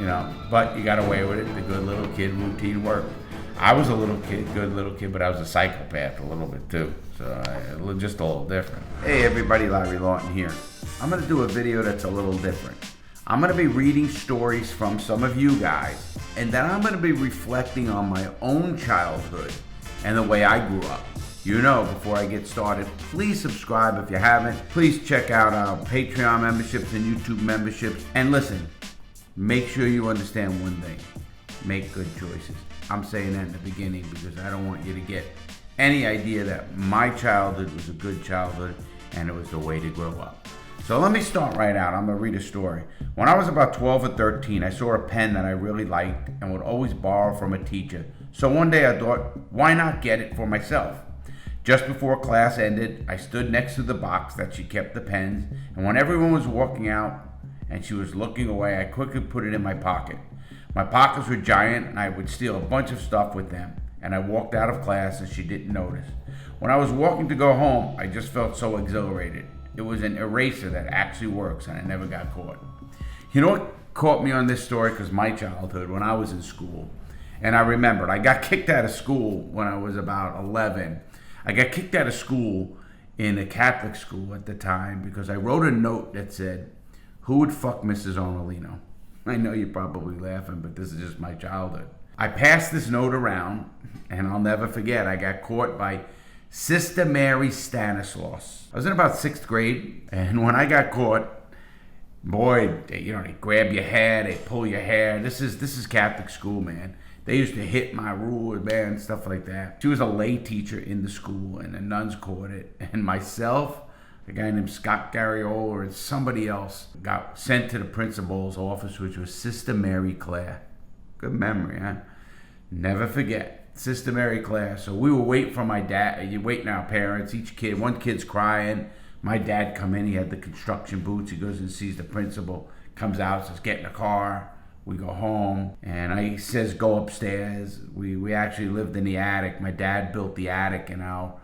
but you got away with it. The good little kid routine worked. I was a good little kid, but I was a psychopath a little bit too. So just a little different. Hey everybody, Larry Lawton here. I'm gonna do a video that's a little different. I'm gonna be reading stories from some of you guys, and then I'm gonna be reflecting on my own childhood and the way I grew up. Before I get started, please subscribe if you haven't. Please check out our Patreon memberships and YouTube memberships. And listen, make sure you understand one thing. Make good choices. I'm saying that in the beginning because I don't want you to get any idea that my childhood was a good childhood and it was the way to grow up. So let me start right out. I'm going to read a story. When I was about 12 or 13, I saw a pen that I really liked and would always borrow from a teacher. So one day I thought, why not get it for myself? Just before class ended, I stood next to the box that she kept the pens, and when everyone was walking out and she was looking away, I quickly put it in my pocket. My pockets were giant, and I would steal a bunch of stuff with them, and I walked out of class and she didn't notice. When I was walking to go home, I just felt so exhilarated. It was an eraser that actually works, and I never got caught. You know what caught me on this story? Because my childhood, when I was in school, and I remembered, I got kicked out of school when I was about 11. I got kicked out of school in a Catholic school at the time because I wrote a note that said, "Who would fuck Mrs. Arnolino?" I know you're probably laughing, but this is just my childhood. I passed this note around, and I'll never forget, I got caught by Sister Mary Stanislaus. I was in about 6th grade, and when I got caught, boy, they grab your hair, they pull your hair. This is Catholic school, man. They used to hit my ruler, man, stuff like that. She was a lay teacher in the school, and the nuns caught it. And myself, a guy named Scott Garriola, and somebody else got sent to the principal's office, which was Sister Mary Clare. Good memory, huh? Never forget. Sister Mary Clare. So we were waiting for my dad. You're waiting our parents. One kid's crying. My dad come in. He had the construction boots. He goes and sees the principal. Comes out, says, "Get in the car." We go home, and he says, "Go upstairs." We actually lived in the attic. My dad built the attic in our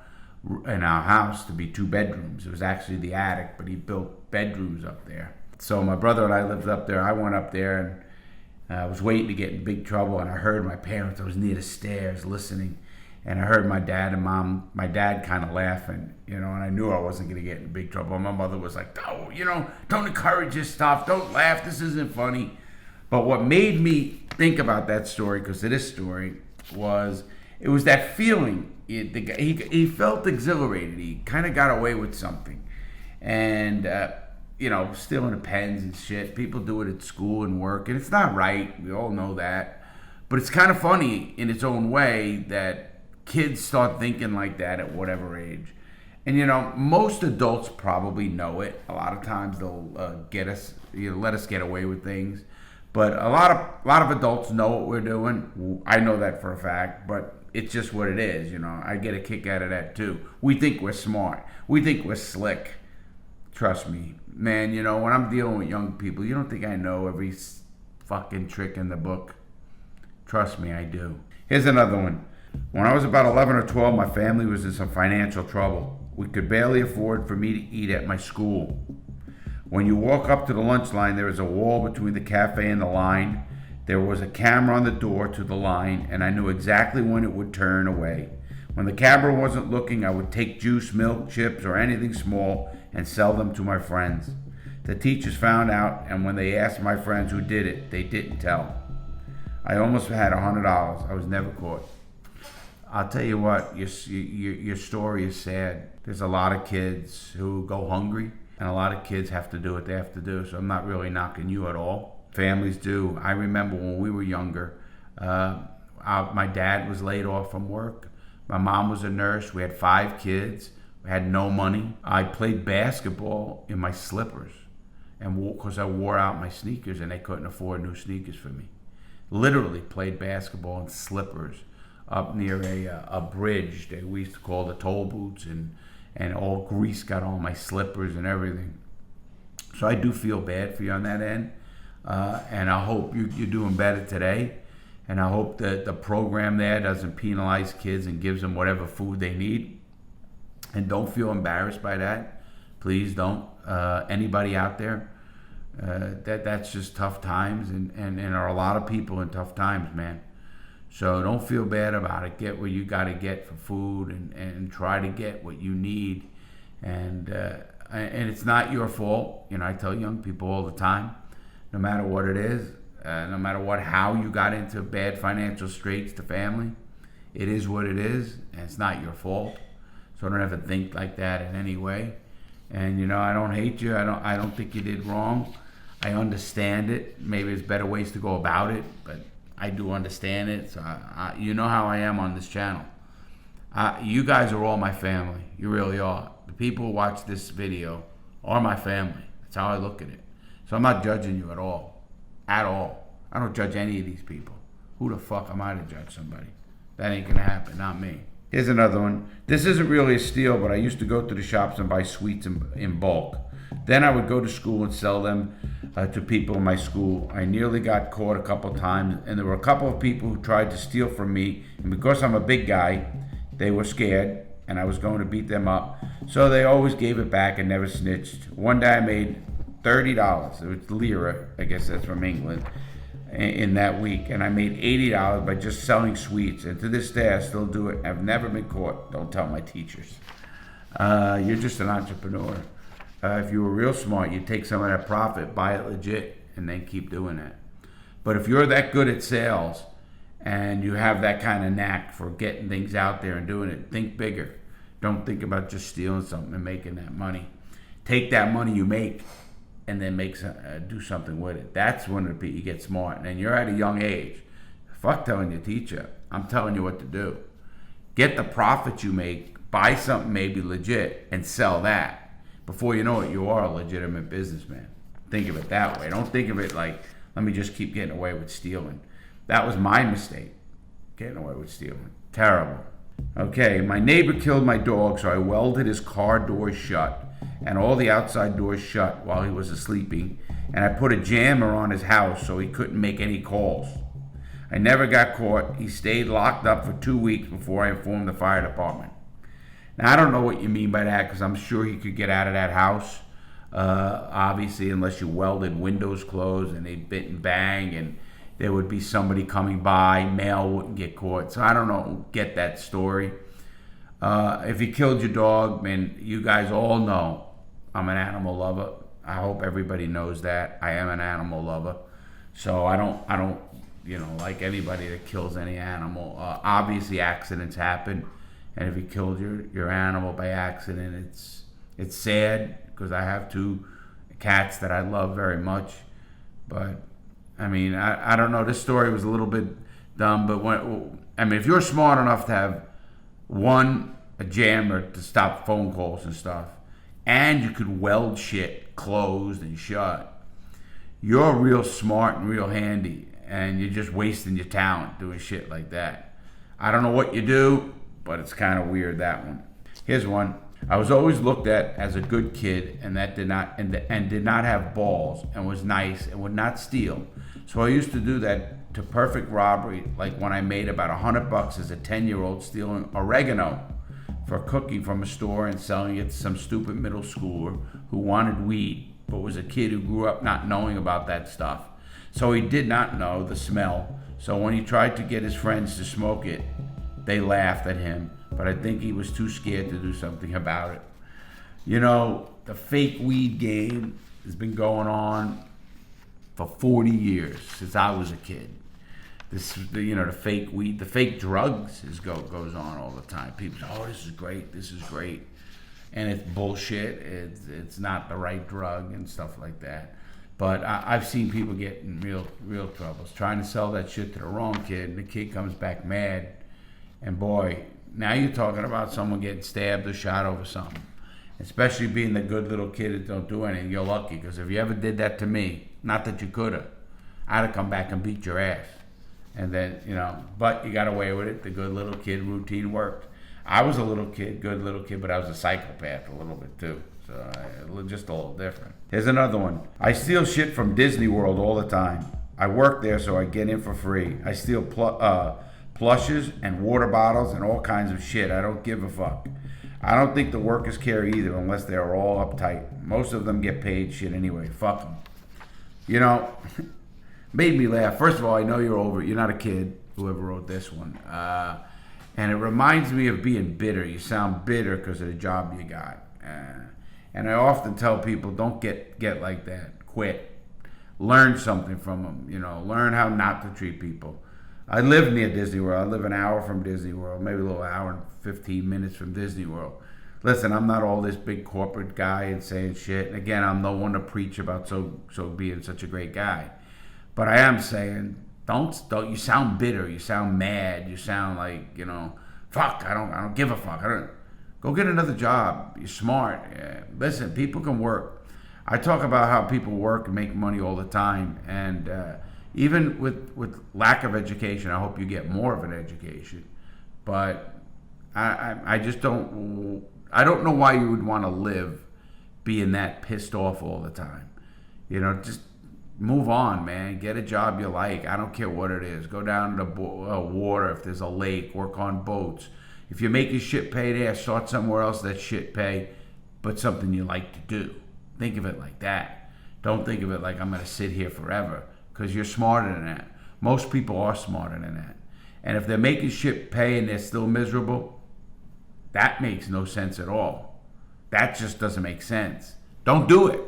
house to be 2 bedrooms. It was actually the attic, but he built bedrooms up there. So my brother and I lived up there. I went up there, and I was waiting to get in big trouble, and I heard my parents. I was near the stairs listening, and I heard my dad and mom, my dad kind of laughing, and I knew I wasn't going to get in big trouble. My mother was like, "Oh, don't encourage this stuff. Don't laugh. This isn't funny." But what made me think about that story, because of this story, it was that feeling. He felt exhilarated. He kind of got away with something. And, stealing the pens and shit. People do it at school and work, and it's not right. We all know that. But it's kind of funny in its own way that kids start thinking like that at whatever age. And, most adults probably know it. A lot of times they'll let us get away with things. But a lot of adults know what we're doing. I know that for a fact, but it's just what it is, I get a kick out of that too. We think we're smart. We think we're slick. Trust me, man, when I'm dealing with young people, you don't think I know every fucking trick in the book. Trust me, I do. Here's another one. When I was about 11 or 12, my family was in some financial trouble. We could barely afford for me to eat at my school. When you walk up to the lunch line, there is a wall between the cafe and the line. There was a camera on the door to the line, and I knew exactly when it would turn away. When the camera wasn't looking, I would take juice, milk, chips, or anything small and sell them to my friends. The teachers found out, and when they asked my friends who did it, they didn't tell. I almost had $100. I was never caught. I'll tell you what, your story is sad. There's a lot of kids who go hungry. And a lot of kids have to do what they have to do, so I'm not really knocking you at all. Families do. I remember when we were younger, my dad was laid off from work. My mom was a nurse. We had 5 kids. We had no money. I played basketball in my slippers, and because I wore out my sneakers, and they couldn't afford new sneakers for me. Literally played basketball in slippers up near a bridge that we used to call the toll booths, and all grease got on my slippers and everything. So I do feel bad for you on that end. And I hope you're doing better today. And I hope that the program there doesn't penalize kids and gives them whatever food they need. And don't feel embarrassed by that. Please don't. Anybody out there, That's just tough times, and there are a lot of people in tough times, man. So don't feel bad about it. Get what you got to get for food, and try to get what you need. And it's not your fault. You know, I tell young people all the time, no matter what it is, no matter how you got into bad financial straits to family, it is what it is, and it's not your fault. So don't ever think like that in any way. And you know, I don't hate you. I don't think you did wrong. I understand it. Maybe there's better ways to go about it, but I do understand it. So you know how I am on this channel. You guys are all my family. You really are. The people who watch this video are my family. That's how I look at it. So I'm not judging you at all. At all. I don't judge any of these people. Who the fuck am I to judge somebody? That ain't gonna happen, not me. Here's another one. This isn't really a steal, but I used to go to the shops and buy sweets in bulk. Then I would go to school and sell them to people in my school. I nearly got caught a couple times, and there were a couple of people who tried to steal from me, and because I'm a big guy, they were scared, and I was going to beat them up. So they always gave it back and never snitched. One day I made $30. It was lira, I guess that's from England, in that week. And I made $80 by just selling sweets. And to this day, I still do it. I've never been caught. Don't tell my teachers. You're just an entrepreneur. If you were real smart, you'd take some of that profit, buy it legit, and then keep doing it. But if you're that good at sales, and you have that kind of knack for getting things out there and doing it, think bigger. Don't think about just stealing something and making that money. Take that money you make and then do something with it. That's when you get smart. And you're at a young age. Fuck telling your teacher. I'm telling you what to do. Get the profit you make, buy something maybe legit, and sell that. Before you know it, you are a legitimate businessman. Think of it that way. Don't think of it like, let me just keep getting away with stealing. That was my mistake, getting away with stealing. Terrible. Okay, my neighbor killed my dog, so I welded his car doors shut and all the outside doors shut while he was sleeping, and I put a jammer on his house so he couldn't make any calls. I never got caught. He stayed locked up for 2 weeks before I informed the fire department. Now, I don't know what you mean by that, because I'm sure he could get out of that house, obviously, unless you welded windows closed and they bit and bang, and there would be somebody coming by, mail wouldn't get caught. So I don't know, get that story. If you killed your dog, man, you guys all know I'm an animal lover. I hope everybody knows that. I am an animal lover. So I don't, like anybody that kills any animal. Obviously accidents happen. And if you killed your animal by accident, it's sad, because I have 2 cats that I love very much. But I mean, I don't know. This story was a little bit dumb, but if you're smart enough to have a jammer to stop phone calls and stuff, and you could weld shit closed and shut, you're real smart and real handy, and you're just wasting your talent doing shit like that. I don't know what you do, but it's kind of weird, that one. Here's one. I was always looked at as a good kid, and did not have balls, and was nice and would not steal. So I used to do that to perfect robbery, like when I made about $100 as a 10-year-old stealing oregano for cooking from a store and selling it to some stupid middle schooler who wanted weed, but was a kid who grew up not knowing about that stuff. So he did not know the smell. So when he tried to get his friends to smoke it, they laughed at him, but I think he was too scared to do something about it. You know, the fake weed game has been going on for 40 years, since I was a kid. The fake weed, the fake drugs goes on all the time. People say, oh, this is great. And it's bullshit. It's not the right drug and stuff like that. But I've seen people get in real troubles trying to sell that shit to the wrong kid, and the kid comes back mad. And boy, now you're talking about someone getting stabbed or shot over something. Especially being the good little kid that don't do anything. You're lucky, because if you ever did that to me, not that you could have, I'd have come back and beat your ass. And then, but you got away with it. The good little kid routine worked. I was a little kid, good little kid, but I was a psychopath a little bit too. So just a little different. Here's another one. I steal shit from Disney World all the time. I work there, so I get in for free. I steal plushes and water bottles and all kinds of shit. I don't give a fuck. I don't think the workers care either, unless they're all uptight. Most of them get paid shit anyway. Fuck them. You know, made me laugh. First of all, I know you're not a kid, whoever wrote this one. And it reminds me of being bitter. You sound bitter because of the job you got. And I often tell people, don't get like that. Quit. Learn something from them. Learn how not to treat people. I live near Disney World. I live an hour from Disney World, maybe a little hour and 15 minutes from Disney World. Listen, I'm not all this big corporate guy and saying shit. And again, I'm no one to preach about so being such a great guy. But I am saying, don't. You sound bitter. You sound mad. You sound like, fuck. I don't give a fuck. Go get another job. You're smart. Yeah. Listen, people can work. I talk about how people work and make money all the time, and even with lack of education, I hope you get more of an education. But I just don't. I don't know why you would want to live being that pissed off all the time. Just move on, man. Get a job you like. I don't care what it is. Go down to the water if there's a lake. Work on boats. If you're making shit pay there, start somewhere else that shit pay, but something you like to do. Think of it like that. Don't think of it like I'm going to sit here forever, because you're smarter than that. Most people are smarter than that. And if they're making shit pay and they're still miserable, that makes no sense at all. That just doesn't make sense. Don't do it.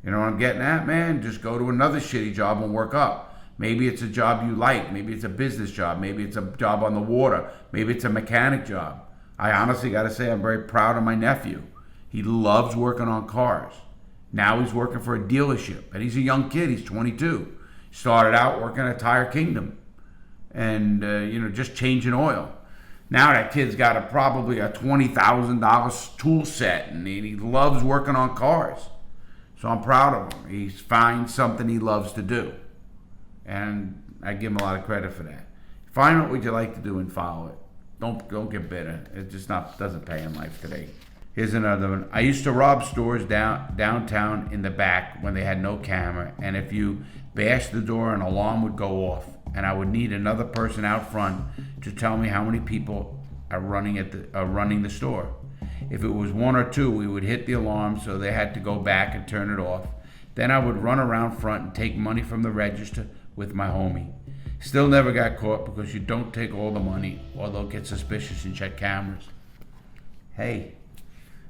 You know what I'm getting at, man? Just go to another shitty job and work up. Maybe it's a job you like. Maybe it's a business job. Maybe it's a job on the water. Maybe it's a mechanic job. I honestly got to say I'm very proud of my nephew. He loves working on cars. Now he's working for a dealership. And he's a young kid. He's 22. Started out working at Tire Kingdom. And, just changing oil. Now that kid's got probably a $20,000 tool set. And he loves working on cars. So I'm proud of him. He's found something he loves to do. And I give him a lot of credit for that. Find out what you like to do and follow it. Don't get bitter. It just doesn't pay in life today. Here's another one. I used to rob stores downtown in the back when they had no camera, and if you bashed the door, an alarm would go off, and I would need another person out front to tell me how many people are running the store. If it was one or two, we would hit the alarm, so they had to go back and turn it off. Then I would run around front and take money from the register with my homie. Still never got caught because you don't take all the money or they'll get suspicious and check cameras. Hey,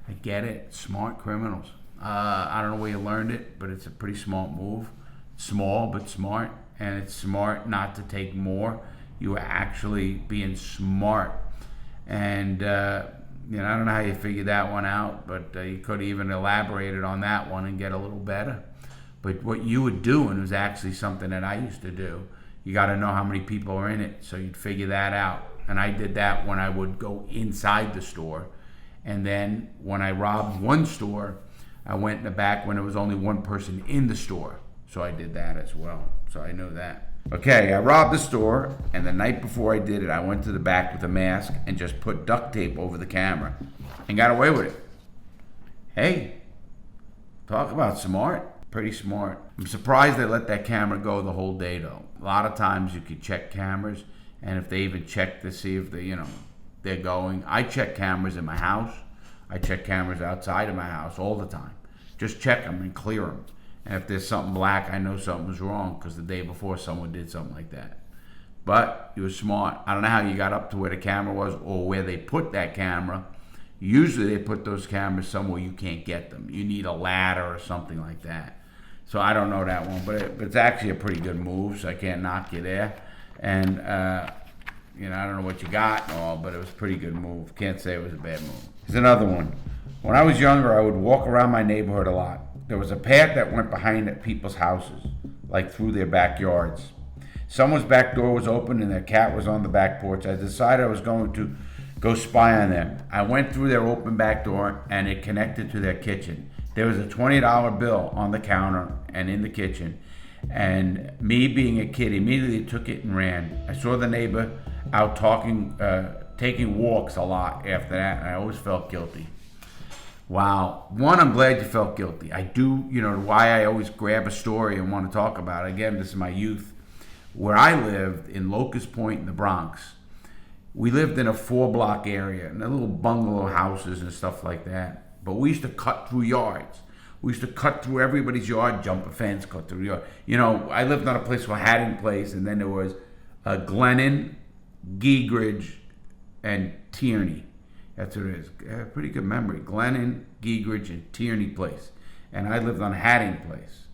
I get it. Smart criminals. I don't know where you learned it, but it's a pretty smart move. Small, but smart. And it's smart not to take more. You are actually being smart. And, I don't know how you figured that one out, but you could have even elaborated on that one and get a little better. But what you were doing was actually something that I used to do. You got to know how many people are in it, so you'd figure that out. And I did that when I would go inside the store. And then when I robbed one store, I went in the back when there was only one person in the store. So I did that as well. So I know that. Okay, I robbed the store, and the night before I did it, I went to the back with a mask and just put duct tape over the camera and got away with it. Hey, talk about smart. Pretty smart. I'm surprised they let that camera go the whole day, though. A lot of times you could check cameras, and if they even check to see if they're going. I check cameras in my house. I check cameras outside of my house all the time. Just check them and clear them. And if there's something black, I know something's wrong because the day before someone did something like that. But you were smart. I don't know how you got up to where the camera was or where they put that camera. Usually they put those cameras somewhere you can't get them. You need a ladder or something like that. So I don't know that one, but it's actually a pretty good move, so I can't knock you there. And, I don't know what you got and all, but it was a pretty good move. Can't say it was a bad move. Here's another one. When I was younger, I would walk around my neighborhood a lot. There was a path that went behind people's houses, like through their backyards. Someone's back door was open and their cat was on the back porch. I decided I was going to go spy on them. I went through their open back door and it connected to their kitchen. There was a $20 bill on the counter and in the kitchen. And me being a kid immediately took it and ran. I saw the neighbor out taking walks a lot after that, and I always felt guilty. Wow. One, I'm glad you felt guilty. I do, why I always grab a story and want to talk about it. Again, this is my youth. Where I lived in Locust Point in the Bronx, we lived in a 4-block area, and little bungalow houses and stuff like that. But we used to cut through yards. We used to cut through everybody's yard, jump a fence, cut through the yard. You know, I lived on a place called Haddon Place, and then there was Glennon, Giegridge, and Tierney. That's what it is. Pretty good memory. Glennon, Giegridge, and Tierney Place. And I lived on Haddon Place.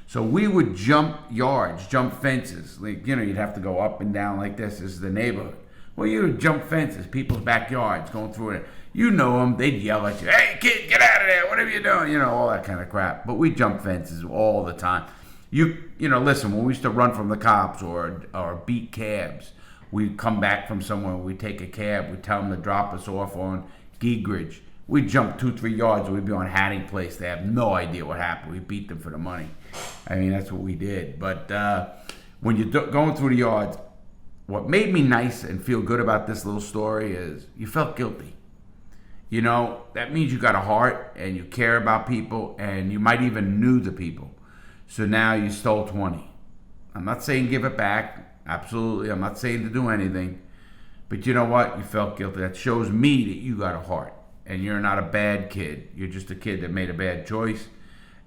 So we would jump yards, jump fences. Like, you know, you'd have to go up and down like this. This is the neighborhood. Well, you would jump fences, people's backyards, going through it. You know them. They'd yell at you, "Hey, kid, get out of there. What are you doing?" You know, all that kind of crap. But we jump fences all the time. You know, listen, when we used to run from the cops or beat cabs, we'd come back from somewhere, we'd take a cab, we'd tell them to drop us off on Giegridge. We'd jump 2-3 yards, we'd be on Haddon Place. They have no idea what happened. We beat them for the money. I mean, that's what we did. But when you're going through the yards, what made me nice and feel good about this little story is you felt guilty. You know, that means you got a heart and you care about people and you might even knew the people. So now you stole 20. I'm not saying give it back. Absolutely. I'm not saying to do anything. But you know what? You felt guilty. That shows me that you got a heart. And you're not a bad kid. You're just a kid that made a bad choice.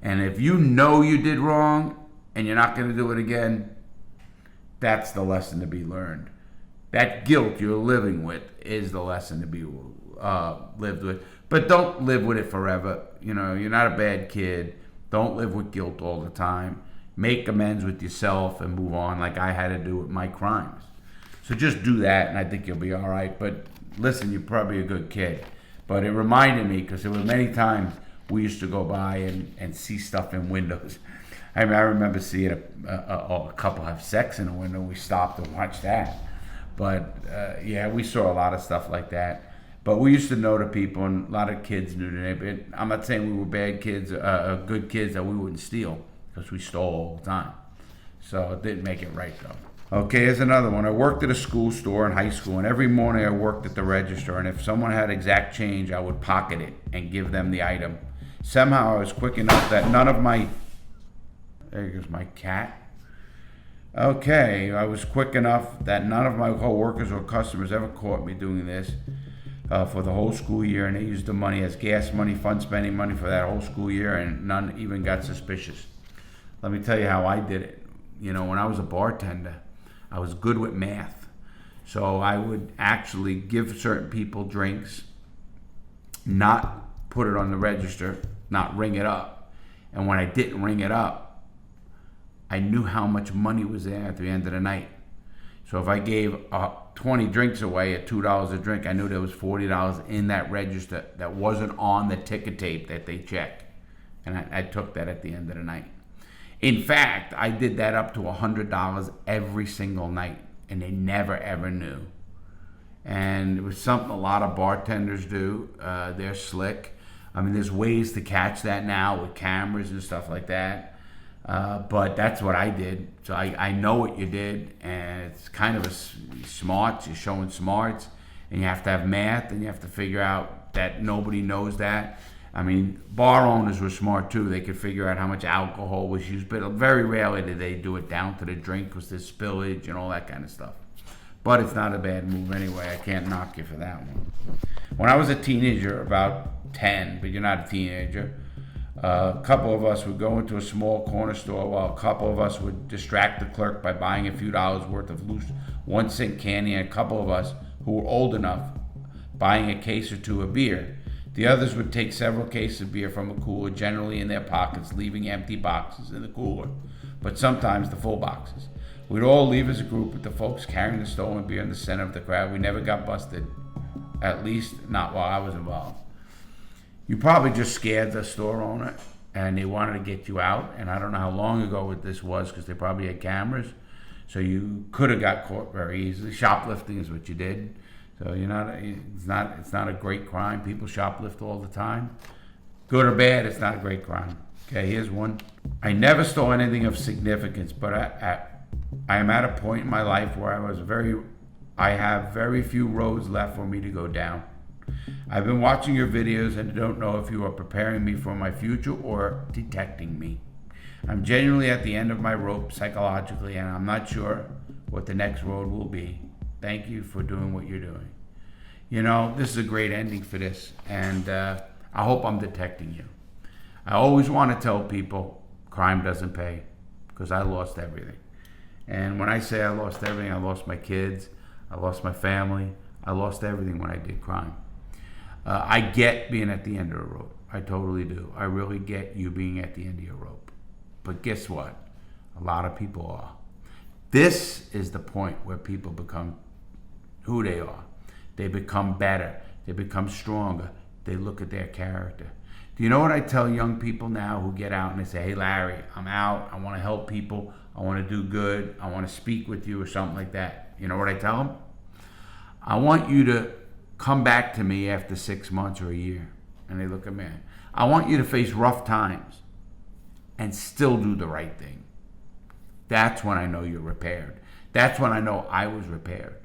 And if you know you did wrong and you're not going to do it again, that's the lesson to be learned. That guilt you're living with is the lesson to be lived with. But don't live with it forever. You know, you're not a bad kid. Don't live with guilt all the time. Make amends with yourself and move on like I had to do with my crimes. So just do that and I think you'll be all right. But listen, you're probably a good kid. But it reminded me, because there were many times we used to go by and see stuff in windows. I mean, I remember seeing a couple have sex in a window. We stopped and watched that. But yeah, we saw a lot of stuff like that. But we used to know the people, and a lot of kids knew the neighborhood. I'm not saying we were bad kids, good kids that we wouldn't steal, because we stole all the time. So it didn't make it right, though. Okay, here's another one. I worked at a school store in high school, and every morning I worked at the register, and if someone had exact change, I would pocket it and give them the item. Somehow I was quick enough that none of my... There goes my cat. Okay, I was quick enough that none of my co-workers or customers ever caught me doing this for the whole school year, and they used the money as gas money, fun spending money for that whole school year, and none even got suspicious. Let me tell you how I did it. You know, when I was a bartender, I was good with math. So I would actually give certain people drinks, not put it on the register, not ring it up. And when I didn't ring it up, I knew how much money was there at the end of the night. So if I gave 20 drinks away at $2 a drink, I knew there was $40 in that register that wasn't on the ticket tape that they check. And I took that at the end of the night. In fact, I did that up to $100 every single night, and they never ever knew. And it was something a lot of bartenders do. They're slick. I mean, there's ways to catch that now with cameras and stuff like that. But that's what I did. So I know what you did, and it's kind of smarts. You're showing smarts, and you have to have math, and you have to figure out that nobody knows that. I mean, bar owners were smart too. They could figure out how much alcohol was used, but very rarely did they do it down to the drink because there's spillage and all that kind of stuff. But it's not a bad move anyway. I can't knock you for that one. When I was a teenager, about 10, but you're not a teenager, a couple of us would go into a small corner store while a couple of us would distract the clerk by buying a few dollars worth of loose 1-cent candy, and a couple of us who were old enough buying a case or two of beer. The others would take several cases of beer from a cooler, generally in their pockets, leaving empty boxes in the cooler, but sometimes the full boxes. We'd all leave as a group with the folks carrying the stolen beer in the center of the crowd. We never got busted, at least not while I was involved. You probably just scared the store owner, and they wanted to get you out, and I don't know how long ago this was, because they probably had cameras, so you could have got caught very easily. Shoplifting is what you did. So it's not a great crime. People shoplift all the time. Good or bad, it's not a great crime. Okay, here's one. I never stole anything of significance, but I am at a point in my life where I have very few roads left for me to go down. I've been watching your videos and don't know if you are preparing me for my future or detecting me. I'm genuinely at the end of my rope psychologically, and I'm not sure what the next road will be. Thank you for doing what you're doing. You know, this is a great ending for this, and I hope I'm detecting you. I always want to tell people crime doesn't pay, because I lost everything. And when I say I lost everything, I lost my kids, I lost my family, I lost everything when I did crime. I get being at the end of the rope. I totally do. I really get you being at the end of your rope. But guess what? A lot of people are. This is the point where people become who they are. They become better. They become stronger. They look at their character. Do you know what I tell young people now who get out and they say, hey, Larry, I'm out. I want to help people. I want to do good. I want to speak with you or something like that. You know what I tell them? I want you to come back to me after 6 months or a year. And they look at me. I want you to face rough times and still do the right thing. That's when I know you're repaired. That's when I know I was repaired.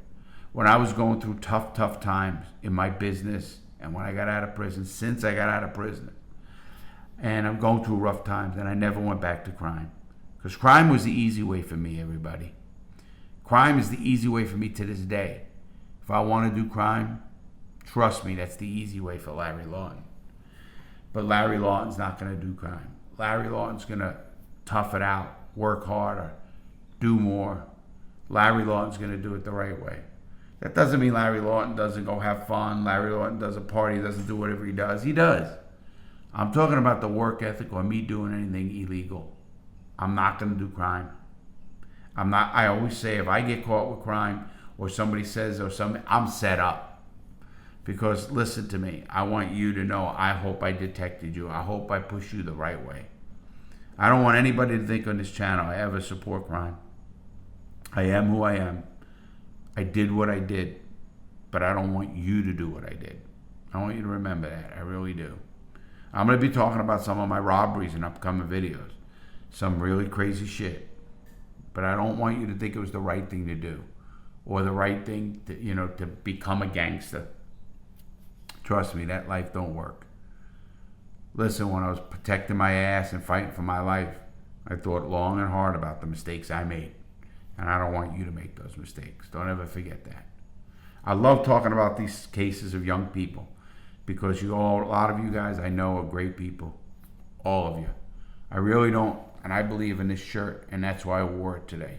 When I was going through tough times in my business and when I got out of prison, since I got out of prison, and I'm going through rough times, and I never went back to crime. Because crime was the easy way for me, everybody. Crime is the easy way for me to this day. If I want to do crime, trust me, that's the easy way for Larry Lawton. But Larry Lawton's not going to do crime. Larry Lawton's going to tough it out, work harder, do more. Larry Lawton's going to do it the right way. That doesn't mean Larry Lawton doesn't go have fun. Larry Lawton doesn't party, doesn't do whatever he does. He does. I'm talking about the work ethic or me doing anything illegal. I'm not going to do crime. I always say if I get caught with crime or somebody says or something, I'm set up. Because listen to me, I want you to know, I hope I detected you. I hope I push you the right way. I don't want anybody to think on this channel I ever support crime. I am who I am. I did what I did, but I don't want you to do what I did. I want you to remember that. I really do. I'm going to be talking about some of my robberies in upcoming videos. Some really crazy shit. But I don't want you to think it was the right thing to do. Or the right thing to, to become a gangster. Trust me, that life don't work. Listen, when I was protecting my ass and fighting for my life, I thought long and hard about the mistakes I made. And I don't want you to make those mistakes. Don't ever forget that. I love talking about these cases of young people because a lot of you guys I know are great people. All of you. I really don't, and I believe in this shirt, and that's why I wore it today.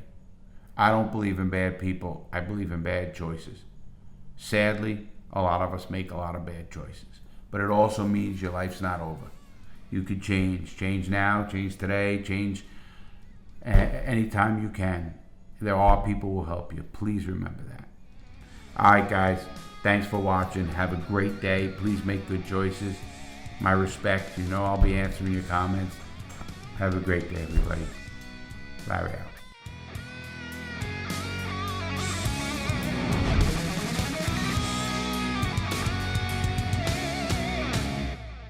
I don't believe in bad people. I believe in bad choices. Sadly, a lot of us make a lot of bad choices. But it also means your life's not over. You could change. Change now, change today, change anytime you can. There are people who will help you. Please remember that. All right, guys. Thanks for watching. Have a great day. Please make good choices. My respect. I'll be answering your comments. Have a great day, everybody. Larry out.